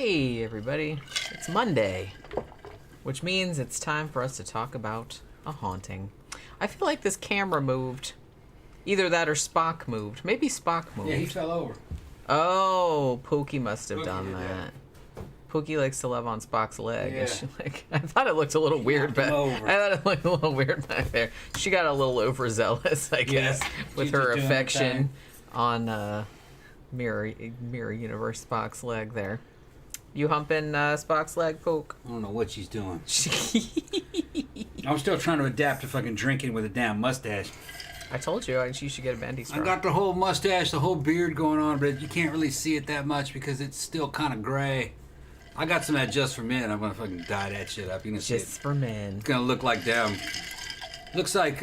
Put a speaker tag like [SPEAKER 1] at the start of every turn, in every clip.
[SPEAKER 1] Hey everybody, it's Monday, which means it's time for us to talk about a haunting. I feel like this camera moved. Either that or Spock moved. Maybe Spock moved.
[SPEAKER 2] Yeah, he fell over.
[SPEAKER 1] Oh, Pookie must have done
[SPEAKER 2] did
[SPEAKER 1] that. Pookie likes to love on Spock's leg.
[SPEAKER 2] Yeah.
[SPEAKER 1] She, I thought it looked a little weird, but I thought it looked a little weird back there. She got a little overzealous, I guess, with her affection on Mirror Universe Spock's leg there. You humping Spock's leg, Poke?
[SPEAKER 2] I don't know what she's doing. I'm still trying to adapt to fucking drinking with a damn mustache.
[SPEAKER 1] I told you you should get a bendy straw.
[SPEAKER 2] I got the whole mustache, the whole beard going on, but you can't really see it that much because it's still kind of gray. I got some of that Just for Men. I'm gonna fucking dye that shit up. You gonna see
[SPEAKER 1] Just for Men.
[SPEAKER 2] It's gonna look like them. Looks like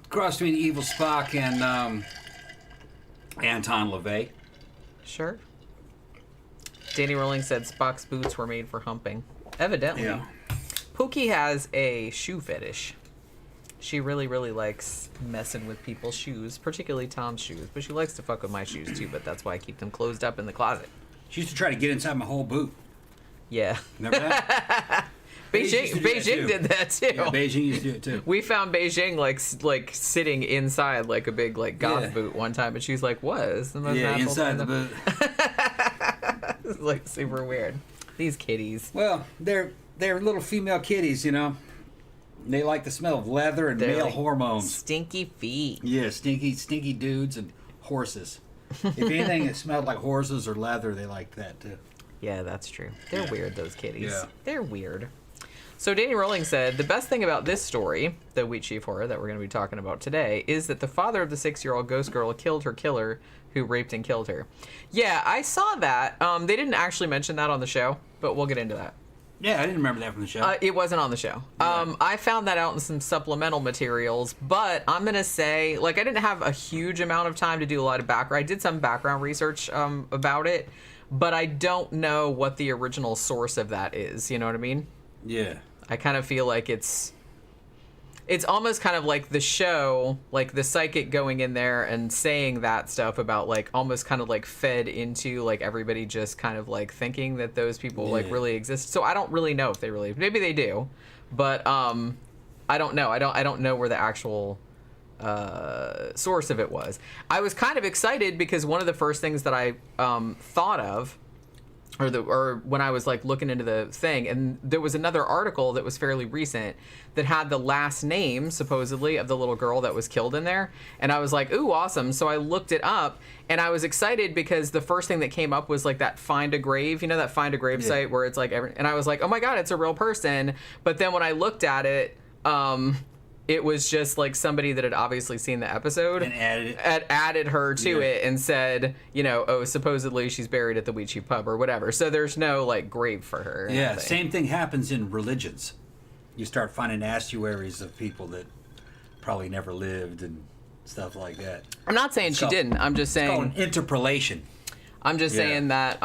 [SPEAKER 2] cross between Evil Spock and Anton LaVey.
[SPEAKER 1] Sure. Danny Rowling said Spock's boots were made for humping. Evidently.
[SPEAKER 2] Yeah.
[SPEAKER 1] Pookie has a shoe fetish. She really, really likes messing with people's shoes, particularly Tom's shoes. But she likes to fuck with my shoes too, but that's why I keep them closed up in the closet.
[SPEAKER 2] She used to try to get inside my whole boot.
[SPEAKER 1] Yeah.
[SPEAKER 2] Remember that?
[SPEAKER 1] Beijing did that too.
[SPEAKER 2] Yeah, Beijing used to do it too.
[SPEAKER 1] We found Beijing like sitting inside like a big like goth boot one time, and she's like, "What is the most natural
[SPEAKER 2] inside
[SPEAKER 1] thing
[SPEAKER 2] the boot."
[SPEAKER 1] It's like super weird. These kitties.
[SPEAKER 2] Well, they're little female kitties, you know. They like the smell of leather and
[SPEAKER 1] They're
[SPEAKER 2] male
[SPEAKER 1] like
[SPEAKER 2] hormones.
[SPEAKER 1] Stinky feet.
[SPEAKER 2] Yeah, stinky dudes and horses. If anything that smelled like horses or leather, they liked that too.
[SPEAKER 1] Yeah, that's true. They're weird, those kitties.
[SPEAKER 2] Yeah.
[SPEAKER 1] They're weird. So Danny Rowling said, the best thing about this story, the Wheatsheaf Horror that we're going to be talking about today, is that the father of the 6-year-old ghost girl killed her killer who raped and killed her. Yeah, I saw that. They didn't actually mention that on the show, but we'll get into that.
[SPEAKER 2] Yeah, I didn't remember that from the show.
[SPEAKER 1] It wasn't on the show.
[SPEAKER 2] Yeah.
[SPEAKER 1] I found that out in some supplemental materials, but I'm going to say, like, I didn't have a huge amount of time to do a lot of background. I did some background research about it, but I don't know what the original source of that is. You know what I mean?
[SPEAKER 2] Yeah.
[SPEAKER 1] I kind of feel like it's almost kind of like the show, like the psychic going in there and saying that stuff about like almost kind of like fed into like everybody just kind of like thinking that those people like really exist. So I don't really know if they really, maybe they do, but I don't know. I don't know where the actual source of it was. I was kind of excited because one of the first things that I thought of, or when I was like looking into the thing, and there was another article that was fairly recent that had the last name supposedly of the little girl that was killed in there, and I was like, ooh, awesome. So I looked it up, and I was excited because the first thing that came up was like that Find a Grave, you know, that Find a Grave site where it's like and I was like, oh my god, it's a real person. But then when I looked at it, it was just like somebody that had obviously seen the episode
[SPEAKER 2] And added it.
[SPEAKER 1] added her to it and said, you know, oh, supposedly she's buried at the Wheatsheaf pub or whatever. So there's no like grave for her.
[SPEAKER 2] Yeah, same thing happens in religions. You start finding estuaries of people that probably never lived and stuff like that.
[SPEAKER 1] I'm not saying she didn't. I'm just
[SPEAKER 2] It's called
[SPEAKER 1] saying.
[SPEAKER 2] an interpolation.
[SPEAKER 1] I'm just saying that.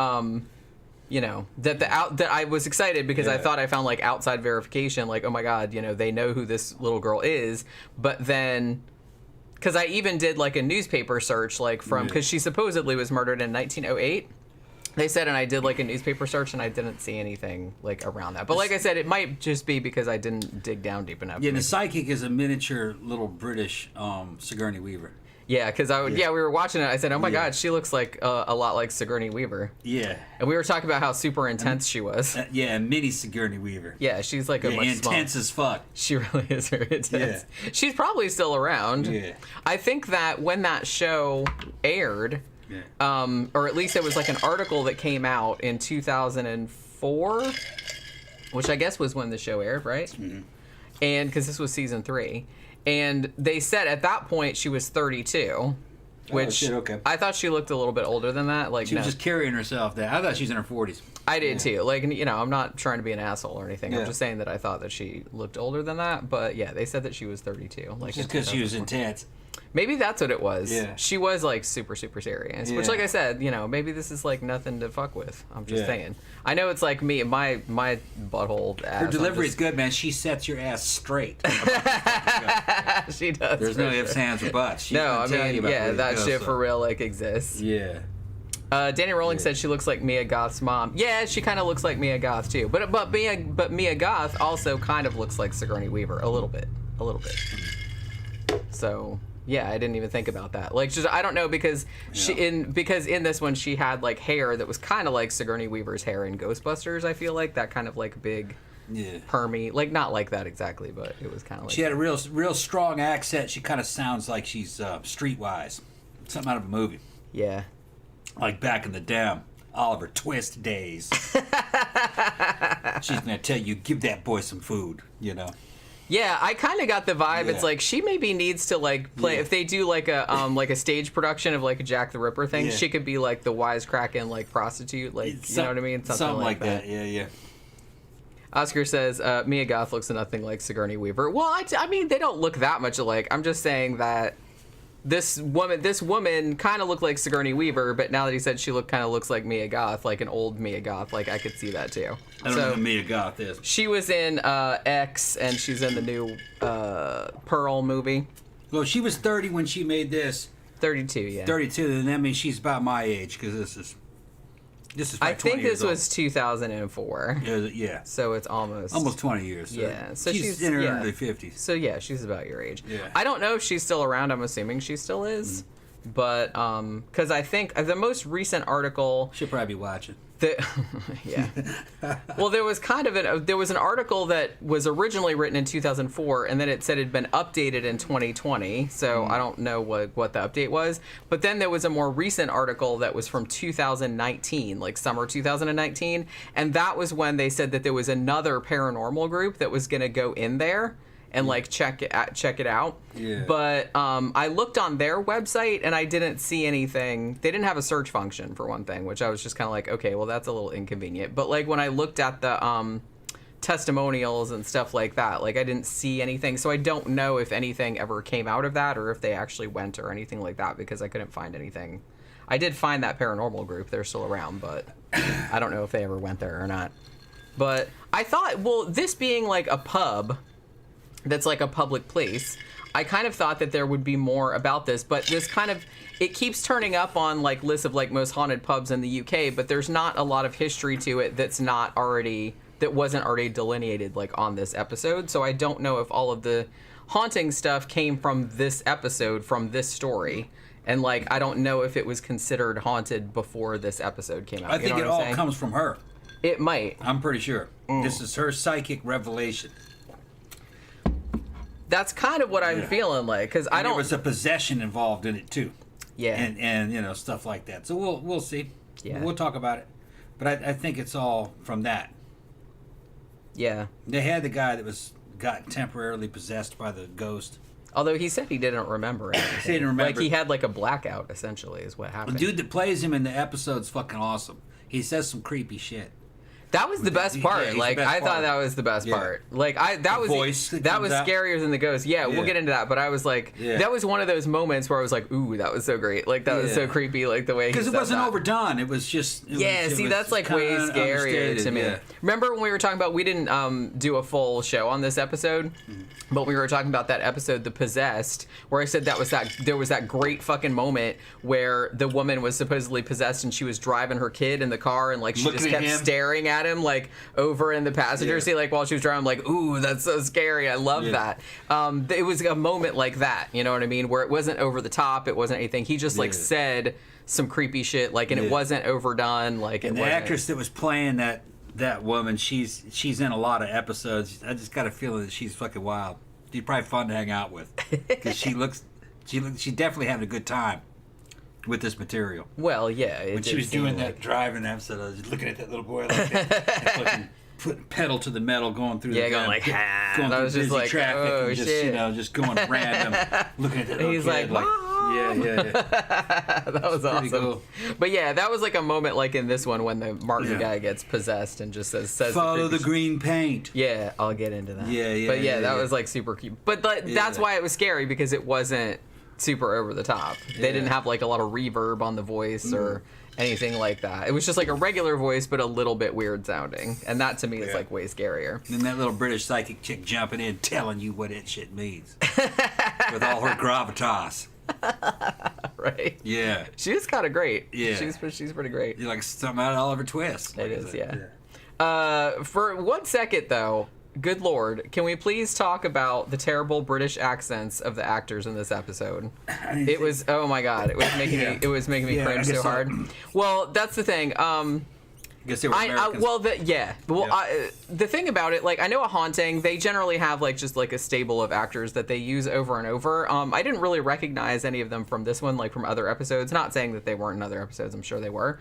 [SPEAKER 1] You know, that that I was excited because I thought I found like outside verification, like, oh my god, you know, they know who this little girl is. But then, because I even did like a newspaper search, like from, because she supposedly was murdered in 1908. They said, and I did like a newspaper search and I didn't see anything like around that. But like I said, it might just be because I didn't dig down deep enough.
[SPEAKER 2] Yeah, the psychic is a miniature little British Sigourney Weaver.
[SPEAKER 1] Yeah, because we were watching it. I said, "Oh my God, she looks like a lot like Sigourney Weaver."
[SPEAKER 2] Yeah,
[SPEAKER 1] and we were talking about how super intense she was.
[SPEAKER 2] Yeah, mini Sigourney Weaver.
[SPEAKER 1] Yeah, she's like a much
[SPEAKER 2] intense as fuck.
[SPEAKER 1] She really is very intense. Yeah. She's probably still around.
[SPEAKER 2] Yeah,
[SPEAKER 1] I think that when that show aired, or at least it was like an article that came out in 2004, which I guess was when the show aired, right? Mm-hmm. And because this was season 3. And they said at that point she was 32, which I thought she looked a little bit older than that. Like
[SPEAKER 2] she was just carrying herself. I thought she was in her 40s.
[SPEAKER 1] I did too. Like, you know, I'm not trying to be an asshole or anything. I'm just saying that I thought that she looked older than that. But yeah, they said that she was 32. Like
[SPEAKER 2] just because she was intense.
[SPEAKER 1] Maybe that's what it was.
[SPEAKER 2] Yeah.
[SPEAKER 1] She was like super, super serious. Which, like I said, you know, maybe this is like nothing to fuck with. I'm just saying. I know it's like me, my butthole ass.
[SPEAKER 2] Her delivery is good, man. She sets your ass straight.
[SPEAKER 1] She does.
[SPEAKER 2] There's no ifs, ands, or buts.
[SPEAKER 1] No, I mean, yeah, that shit for real like exists.
[SPEAKER 2] Yeah.
[SPEAKER 1] Danny Rowling said she looks like Mia Goth's mom. Yeah, she kind of looks like Mia Goth too. But Mia Goth also kind of looks like Sigourney Weaver a little bit. So yeah, I didn't even think about that. Like, just I don't know because in this one she had like hair that was kind of like Sigourney Weaver's hair in Ghostbusters. I feel like that kind of like big, permy, like not like that exactly, but it was kind of like.
[SPEAKER 2] She had a real strong accent. She kind of sounds like she's streetwise, something out of a movie.
[SPEAKER 1] Yeah.
[SPEAKER 2] Like back in the damn Oliver Twist days. She's gonna tell you, give that boy some food, you know.
[SPEAKER 1] Yeah, I kind of got the vibe. It's like she maybe needs to like play if they do like a stage production of like a Jack the Ripper thing. She could be like the wisecracking like prostitute, like you know what I mean,
[SPEAKER 2] something like that. Yeah.
[SPEAKER 1] Oscar says Mia Goth looks nothing like Sigourney Weaver. Well, I mean they don't look that much alike. I'm just saying that. This woman kind of looked like Sigourney Weaver, but now that he said she kind of looks like Mia Goth, like an old Mia Goth, like I could see that too.
[SPEAKER 2] I don't know who Mia Goth is.
[SPEAKER 1] She was in X, and she's in the new Pearl movie.
[SPEAKER 2] Well, she was 30 when she made this.
[SPEAKER 1] 32, yeah.
[SPEAKER 2] 32, and that means she's about my age because this is. I
[SPEAKER 1] think this was 2004.
[SPEAKER 2] Yeah.
[SPEAKER 1] So it's almost
[SPEAKER 2] 20 years. So
[SPEAKER 1] yeah. So
[SPEAKER 2] she's in her early 50s.
[SPEAKER 1] So yeah, she's about your age.
[SPEAKER 2] Yeah.
[SPEAKER 1] I don't know if she's still around. I'm assuming she still is. But because I think the most recent article.
[SPEAKER 2] She'll probably be watching.
[SPEAKER 1] Yeah. Well, there was an article that was originally written in 2004, and then it said it had been updated in 2020. So I don't know what the update was. But then there was a more recent article that was from 2019, like summer 2019, and that was when they said that there was another paranormal group that was going to go in there and like check it out.
[SPEAKER 2] Yeah.
[SPEAKER 1] But I looked on their website and I didn't see anything. They didn't have a search function for one thing, which I was just kind of like, okay, well that's a little inconvenient. But like when I looked at the testimonials and stuff like that, like I didn't see anything. So I don't know if anything ever came out of that or if they actually went or anything like that because I couldn't find anything. I did find that paranormal group. They're still around, but I don't know if they ever went there or not. But I thought, well, this being like a pub that's like a public place, I kind of thought that there would be more about this, but this kind of, it keeps turning up on like lists of like most haunted pubs in the UK, but there's not a lot of history to it that wasn't already delineated like on this episode. So I don't know if all of the haunting stuff came from this episode, from this story. And like, I don't know if it was considered haunted before this episode came out.
[SPEAKER 2] I think it all comes from her.
[SPEAKER 1] It might.
[SPEAKER 2] I'm pretty sure. This is her psychic revelation.
[SPEAKER 1] That's kind of what I'm feeling like, because I don't.
[SPEAKER 2] There was a possession involved in it too.
[SPEAKER 1] Yeah.
[SPEAKER 2] And you know, stuff like that. So we'll see.
[SPEAKER 1] Yeah.
[SPEAKER 2] We'll talk about it. But I think it's all from that.
[SPEAKER 1] Yeah.
[SPEAKER 2] They had the guy that got temporarily possessed by the ghost.
[SPEAKER 1] Although he said he didn't remember anything.
[SPEAKER 2] He didn't remember.
[SPEAKER 1] Like he had like a blackout, essentially, is what happened.
[SPEAKER 2] The dude that plays him in the episode's fucking awesome. He says some creepy shit.
[SPEAKER 1] That was the best part. Like I thought that was the best part. Like that was scarier than the ghost. Yeah, we'll get into that. But I was like, that was one of those moments where I was like, ooh, that was so great. Like that was so creepy. Like the way
[SPEAKER 2] because it wasn't overdone. It was just
[SPEAKER 1] that's like way scarier to me. Yeah. Remember when we were talking about we didn't do a full show on this episode, but we were talking about that episode, The Possessed, where I said there was that great fucking moment where the woman was supposedly possessed and she was driving her kid in the car and like she just kept staring at him like over in the passenger seat like while she was driving. I'm like, ooh, that's so scary. I love that. It was a moment like that, you know what I mean, where it wasn't over the top, it wasn't anything. He just like said some creepy shit, like, and it wasn't overdone, like. And
[SPEAKER 2] the actress that was playing that woman, she's in a lot of episodes. I just got a feeling that she's fucking wild. She's probably fun to hang out with because she definitely having a good time with this material.
[SPEAKER 1] Well, yeah.
[SPEAKER 2] When she was doing that driving episode, I was looking at that little boy like that, and fucking putting pedal to the metal, going through
[SPEAKER 1] going like,
[SPEAKER 2] going through busy
[SPEAKER 1] like,
[SPEAKER 2] traffic, and just
[SPEAKER 1] shit.
[SPEAKER 2] Just going random, looking at that little
[SPEAKER 1] He's
[SPEAKER 2] kid
[SPEAKER 1] like
[SPEAKER 2] yeah.
[SPEAKER 1] That was awesome.
[SPEAKER 2] Cool.
[SPEAKER 1] But yeah, that was like a moment like in this one when the Martin guy gets possessed and just says
[SPEAKER 2] follow the green paint.
[SPEAKER 1] Yeah, I'll get into that.
[SPEAKER 2] Yeah.
[SPEAKER 1] But that was like super cute. But that's why it was scary, because it wasn't super over the top. They didn't have like a lot of reverb on the voice or anything like that. It was just like a regular voice, but a little bit weird sounding. And that to me is like way scarier.
[SPEAKER 2] And that little British psychic chick jumping in, telling you what that shit means. With all her gravitas.
[SPEAKER 1] right?
[SPEAKER 2] Yeah.
[SPEAKER 1] She was kind of great.
[SPEAKER 2] Yeah.
[SPEAKER 1] She's pretty great.
[SPEAKER 2] You like something out of Oliver Twist.
[SPEAKER 1] It is, yeah. For 1 second, though, good lord, can we please talk about the terrible British accents of the actors in this episode? It was, oh my god, it was making me cringe so hard. Well, that's the thing.
[SPEAKER 2] I guess they were Americans.
[SPEAKER 1] The thing about it, like, I know A Haunting, they generally have, like, just, like, a stable of actors that they use over and over. I didn't really recognize any of them from this one, like, from other episodes. Not saying that they weren't in other episodes. I'm sure they were.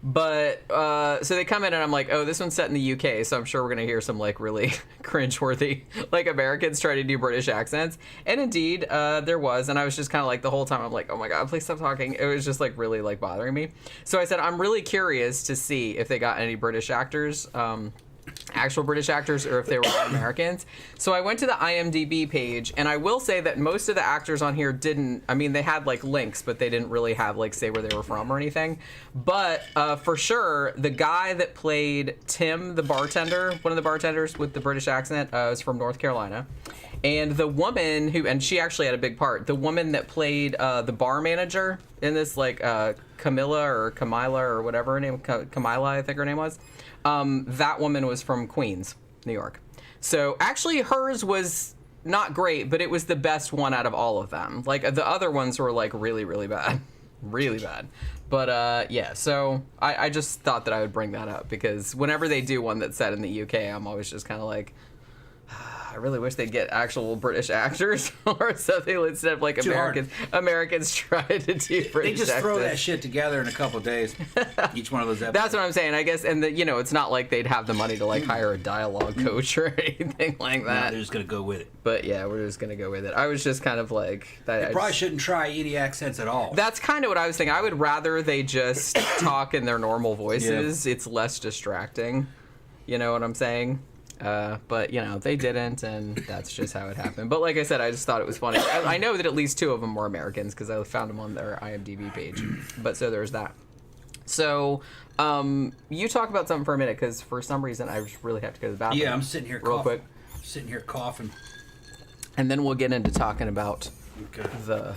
[SPEAKER 1] But, so they come in and I'm like, oh, this one's set in the UK, so I'm sure we're going to hear some, like, really cringeworthy, like, Americans try to do British accents. And indeed, there was, and I was just kind of like, the whole time, I'm like, oh my god, please stop talking. It was just, like, really, like, bothering me. So I said, I'm really curious to see if they got any British actors, actual British actors, or if they were Americans. So I went to the IMDb page, and I will say that most of the actors on here didn't, I mean, they had, like, links, but they didn't really have, like, say where they were from or anything. But for sure, the guy that played Tim, the bartender, one of the bartenders with the British accent, is from North Carolina. And the woman who, and she actually had a big part, the woman that played the bar manager in this, like, Camilla or whatever her name, Camilla, I think her name was. That woman was from Queens, New York. So actually hers was not great, but it was the best one out of all of them. Like, the other ones were, like, really, really bad. Really bad. But, yeah, so I just thought that I would bring that up because whenever they do one that's set in the UK, I'm always just kind of like, I really wish they'd get actual British actors or something instead of, like, Americans try to do British
[SPEAKER 2] They just throw
[SPEAKER 1] accents.
[SPEAKER 2] that shit together in a couple of days. Each one of those episodes.
[SPEAKER 1] That's what I'm saying, I guess. And, it's not like they'd have the money to, like, hire a dialogue coach or anything like that.
[SPEAKER 2] No, they're just going to go with it.
[SPEAKER 1] But, yeah, we're just going to go with it. I was just kind of like...
[SPEAKER 2] They probably shouldn't try any accents at all.
[SPEAKER 1] That's kind of what I was thinking. I would rather they just talk in their normal voices. Yeah. It's less distracting. You know what I'm saying? But, they didn't, and that's just how it happened. But like I said, I just thought it was funny. I know that at least 2 of them were Americans because I found them on their IMDb page. But so there's that. So, you talk about something for a minute because for some reason I just really have to go to the bathroom.
[SPEAKER 2] Yeah, I'm sitting here
[SPEAKER 1] real
[SPEAKER 2] coughing.
[SPEAKER 1] quick.
[SPEAKER 2] Sitting here coughing.
[SPEAKER 1] And then we'll get into talking about the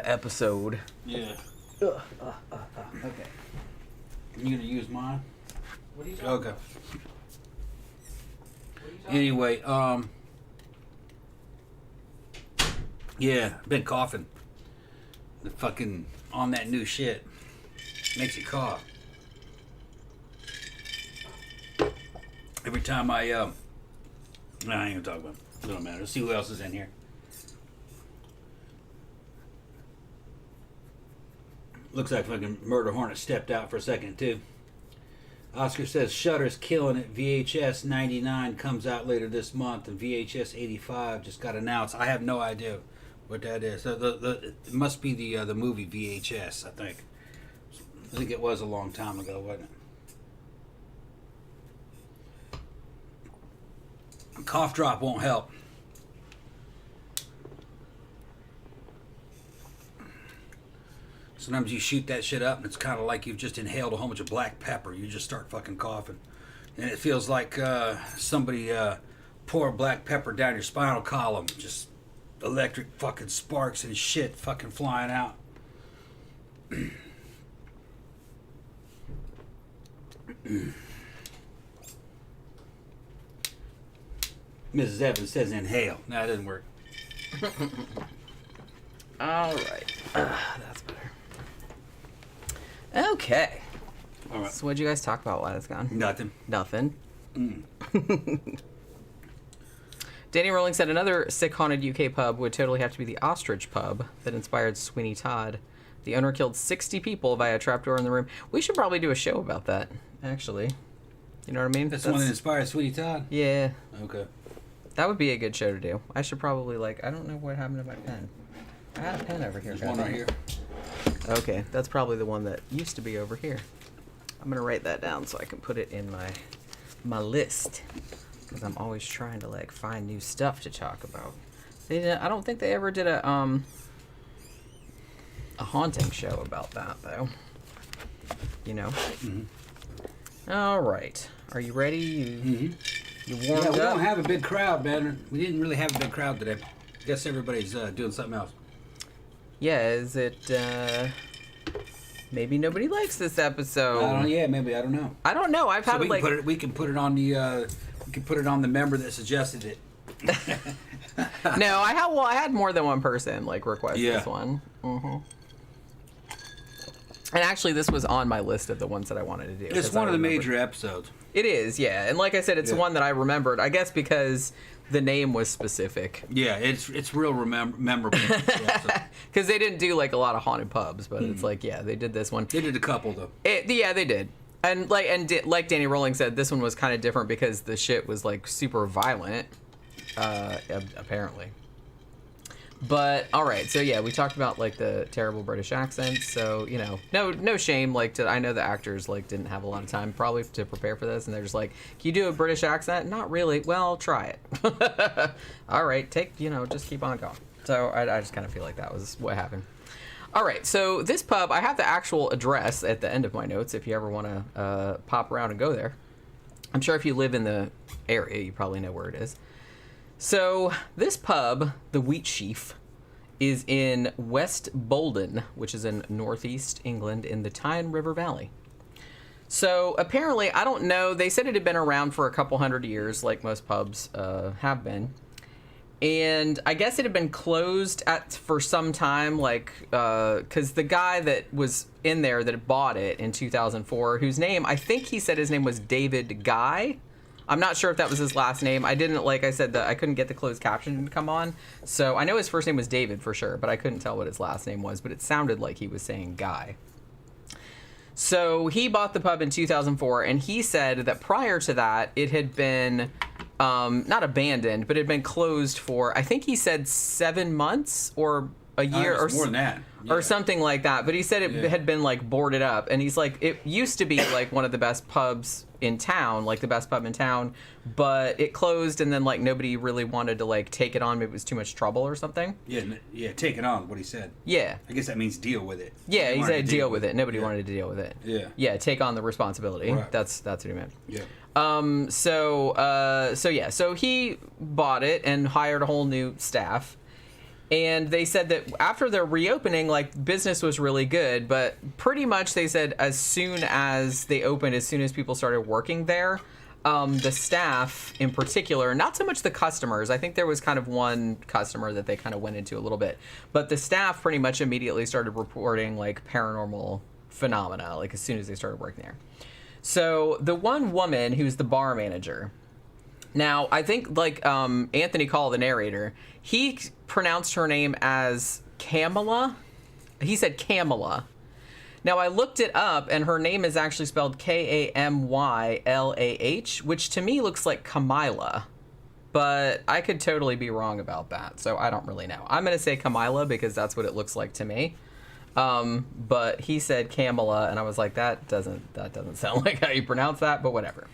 [SPEAKER 1] episode.
[SPEAKER 2] Yeah.
[SPEAKER 1] Okay.
[SPEAKER 2] You gonna use mine?
[SPEAKER 1] What are you talking
[SPEAKER 2] about? Anyway, yeah, been coughing. The fucking on that new shit makes you cough. Every time I ain't gonna talk about it. It don't matter. Let's see who else is in here. Looks like fucking Murder Hornet stepped out for a second too. Oscar says Shudder's killing it. VHS 99 comes out later this month, and VHS 85 just got announced. I have no idea what that is. It must be the movie VHS, I think. I think it was a long time ago, wasn't it? Cough drop won't help. Sometimes you shoot that shit up and it's kind of like you've just inhaled a whole bunch of black pepper. You just start fucking coughing. And it feels like somebody poured black pepper down your spinal column. Just electric fucking sparks and shit fucking flying out. Mrs. Evans says inhale. No, it doesn't work.
[SPEAKER 1] All right. That's better. Okay.
[SPEAKER 2] All right.
[SPEAKER 1] So what'd you guys talk about while I was gone?
[SPEAKER 2] Nothing.
[SPEAKER 1] Danny Rowling said another sick haunted UK pub would totally have to be the Ostrich pub that inspired Sweeney Todd. The owner killed 60 people via a trapdoor in the room. We should probably do a show about that, actually. You know what I mean?
[SPEAKER 2] That's the one that inspired Sweeney Todd?
[SPEAKER 1] Yeah.
[SPEAKER 2] Okay.
[SPEAKER 1] That would be a good show to do. I should probably, I don't know what happened to my pen. I had a pen over here.
[SPEAKER 2] There's one right here.
[SPEAKER 1] Okay, that's probably the one that used to be over here. I'm going to write that down so I can put it in my list. Because I'm always trying to, find new stuff to talk about. I don't think they ever did a haunting show about that, though. You know? Mm-hmm. All right. Are you ready? You warmed up?
[SPEAKER 2] We don't have a big crowd, man. We didn't really have a big crowd today. I guess everybody's doing something else.
[SPEAKER 1] yeah, is it maybe nobody likes this episode?
[SPEAKER 2] Maybe, I don't know.
[SPEAKER 1] I don't know. I've had
[SPEAKER 2] we can put it on the member that suggested it.
[SPEAKER 1] No, I had more than one person like request this one. Mm-hmm. And actually, this was on my list of the ones that I wanted to do.
[SPEAKER 2] It's one of the major episodes.
[SPEAKER 1] It is, yeah. And like I said, it's one that I remembered, I guess because the name was specific.
[SPEAKER 2] Yeah, it's real memorable.
[SPEAKER 1] Because they didn't do like a lot of haunted pubs, but it's like, yeah, they did this one.
[SPEAKER 2] They did a couple, though.
[SPEAKER 1] Yeah, they did. And like Danny Rowling said, this one was kind of different because the shit was like super violent, apparently. But all right, so yeah, we talked about like the terrible British accents. So no shame. Like I know the actors like didn't have a lot of time probably to prepare for this, and they're just like, "Can you do a British accent?" Not really. Well, try it. All right, just keep on going. So I just kind of feel like that was what happened. All right, so this pub, I have the actual address at the end of my notes. If you ever want to pop around and go there, I'm sure if you live in the area, you probably know where it is. So this pub, the Wheatsheaf, is in West Boldon, which is in northeast England in the Tyne River Valley. So apparently, I don't know, they said it had been around for a couple hundred years, like most pubs have been. And I guess it had been closed for some time, like, because the guy that was in there that bought it in 2004, whose name, I think he said his name was David Guy. I'm not sure if that was his last name. I didn't, like I said, I couldn't get the closed caption to come on. So I know his first name was David for sure, but I couldn't tell what his last name was, but it sounded like he was saying Guy. So he bought the pub in 2004, and he said that prior to that, it had been, not abandoned, but it had been closed for, I think he said 7 months or a year or
[SPEAKER 2] more than that.
[SPEAKER 1] Or something like that. But he said it had been like boarded up, and he's like, it used to be like one of the best pubs in town, like the best pub in town, but it closed, and then like nobody really wanted to like take it on. Maybe it was too much trouble or something.
[SPEAKER 2] Yeah, take it on, what he said.
[SPEAKER 1] Yeah.
[SPEAKER 2] I guess that means deal with it.
[SPEAKER 1] Yeah, he said deal with it. Nobody wanted to deal with it.
[SPEAKER 2] Yeah.
[SPEAKER 1] Yeah, take on the responsibility.
[SPEAKER 2] Right.
[SPEAKER 1] That's what he meant.
[SPEAKER 2] Yeah.
[SPEAKER 1] So he bought it and hired a whole new staff. And they said that after their reopening, like, business was really good, but pretty much they said as soon as they opened, as soon as people started working there, the staff in particular, not so much the customers, I think there was kind of one customer that they kind of went into a little bit, but the staff pretty much immediately started reporting, like, paranormal phenomena, like, as soon as they started working there. So the one woman who's the bar manager, now, I think, like, Anthony Call, the narrator, he pronounced her name as Camilla. He said Camilla. Now, I looked it up, and her name is actually spelled Kamylah, which to me looks like Camilla. But I could totally be wrong about that, so I don't really know. I'm going to say Camilla because that's what it looks like to me. But he said Camilla, and I was like, that doesn't sound like how you pronounce that, but whatever.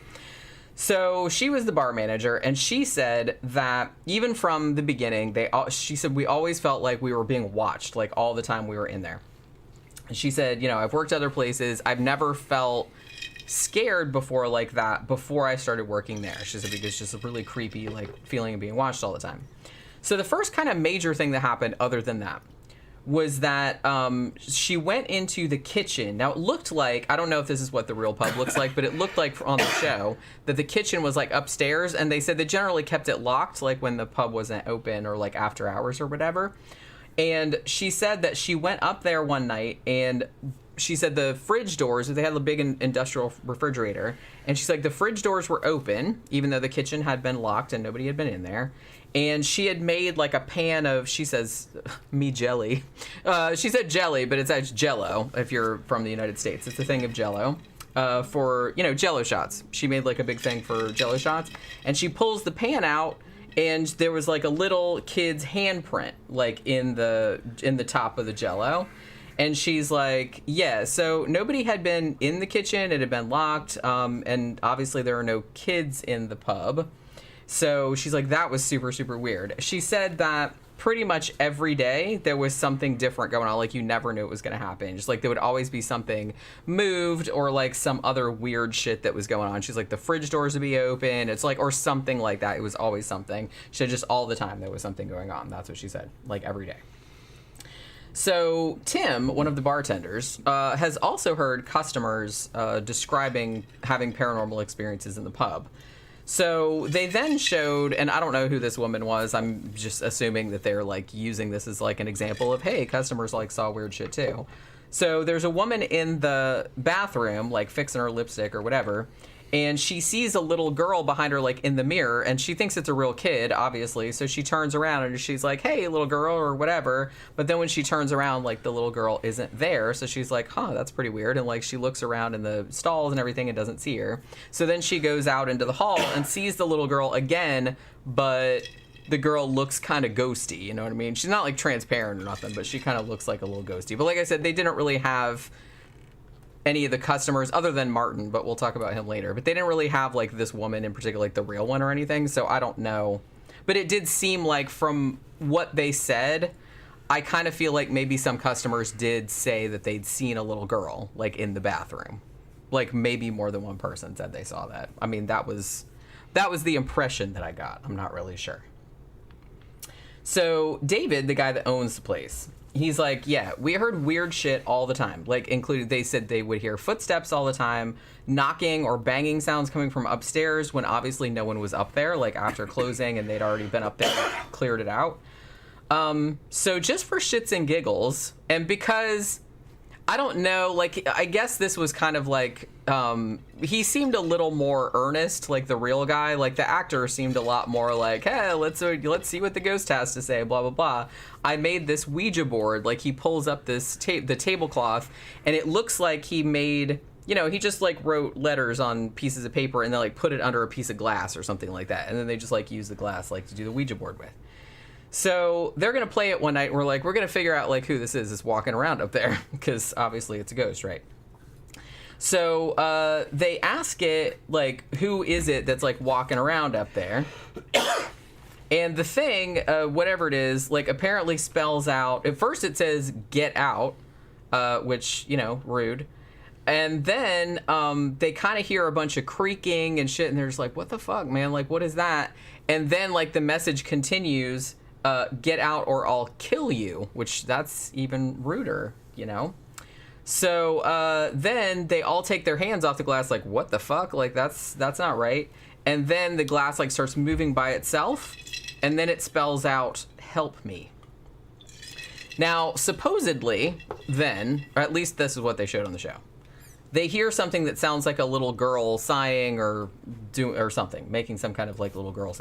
[SPEAKER 1] So she was the bar manager, and she said that even from the beginning, she said we always felt like we were being watched, like all the time we were in there. And she said, I've worked other places. I've never felt scared before like that before I started working there. She said because it's just a really creepy like feeling of being watched all the time. So the first kind of major thing that happened other than that was that she went into the kitchen. Now, it looked like, I don't know if this is what the real pub looks like, but it looked like on the show that the kitchen was like upstairs, and they said they generally kept it locked, like when the pub wasn't open or like after hours or whatever. And she said that she went up there one night, and she said the fridge doors, they had a big industrial refrigerator, and she's like the fridge doors were open, even though the kitchen had been locked and nobody had been in there. And she had made like a pan of, she says, me jelly. She said jelly, but it's actually Jello if you're from the United States. It's a thing of Jello for, Jello shots. She made like a big thing for Jello shots. And she pulls the pan out, and there was like a little kid's handprint like in the top of the Jello. And she's like, yeah, so nobody had been in the kitchen. It had been locked. And obviously there are no kids in the pub. So she's like, that was super, super weird. She said that pretty much every day there was something different going on. Like, you never knew it was going to happen. Just like there would always be something moved or like some other weird shit that was going on. She's like, the fridge doors would be open. It's like, or something like that. It was always something. She said just all the time there was something going on. That's what she said, like every day. So Tim, one of the bartenders, has also heard customers describing having paranormal experiences in the pub. So they then showed, and I don't know who this woman was. I'm just assuming that they're like using this as like an example of, hey, customers like saw weird shit too. So there's a woman in the bathroom, like fixing her lipstick or whatever, and she sees a little girl behind her, like in the mirror, and she thinks it's a real kid, obviously. So she turns around and she's like, hey, little girl, or whatever. But then when she turns around, like the little girl isn't there. So she's like, huh, that's pretty weird. And like she looks around in the stalls and everything and doesn't see her. So then she goes out into the hall and sees the little girl again, but the girl looks kind of ghosty, you know what I mean? She's not like transparent or nothing, but she kind of looks like a little ghosty. But like I said, they didn't really have any of the customers other than Martin, but we'll talk about him later. But they didn't really have like this woman in particular, like the real one or anything, so I don't know. But it did seem like from what they said, I kind of feel like maybe some customers did say that they'd seen a little girl like in the bathroom. Like maybe more than one person said they saw that. I mean, that was the impression that I got. I'm not really sure. So David, the guy that owns the place, he's like, yeah, we heard weird shit all the time. Like, including, they said they would hear footsteps all the time, knocking or banging sounds coming from upstairs when obviously no one was up there, like after closing and they'd already been up there and cleared it out. So just for shits and giggles, and because, I don't know, like, I guess this was kind of like, he seemed a little more earnest, like the real guy. Like the actor seemed a lot more like, hey, let's see what the ghost has to say, blah, blah, blah. I made this Ouija board. Like he pulls up this the tablecloth, and it looks like he made, you know, he just like wrote letters on pieces of paper and then like put it under a piece of glass or something like that. And then they just like use the glass like to do the Ouija board with. So they're going to play it one night. And we're like, we're going to figure out like who this is walking around up there, because obviously it's a ghost, right? So they ask it, like, who is it that's, like, walking around up there? And the thing, whatever it is, like, apparently spells out... At first it says, get out, which, you know, rude. And then they kind of hear a bunch of creaking and shit, and they're just like, what the fuck, man? Like, what is that? And then, like, the message continues, get out or I'll kill you, which that's even ruder, you know? So then they all take their hands off the glass, like, what the fuck? Like, that's not right. And then the glass, like, starts moving by itself, and then it spells out, help me. Now, supposedly, then, or at least this is what they showed on the show, they hear something that sounds like a little girl sighing or something, making some kind of, like, little girl sound.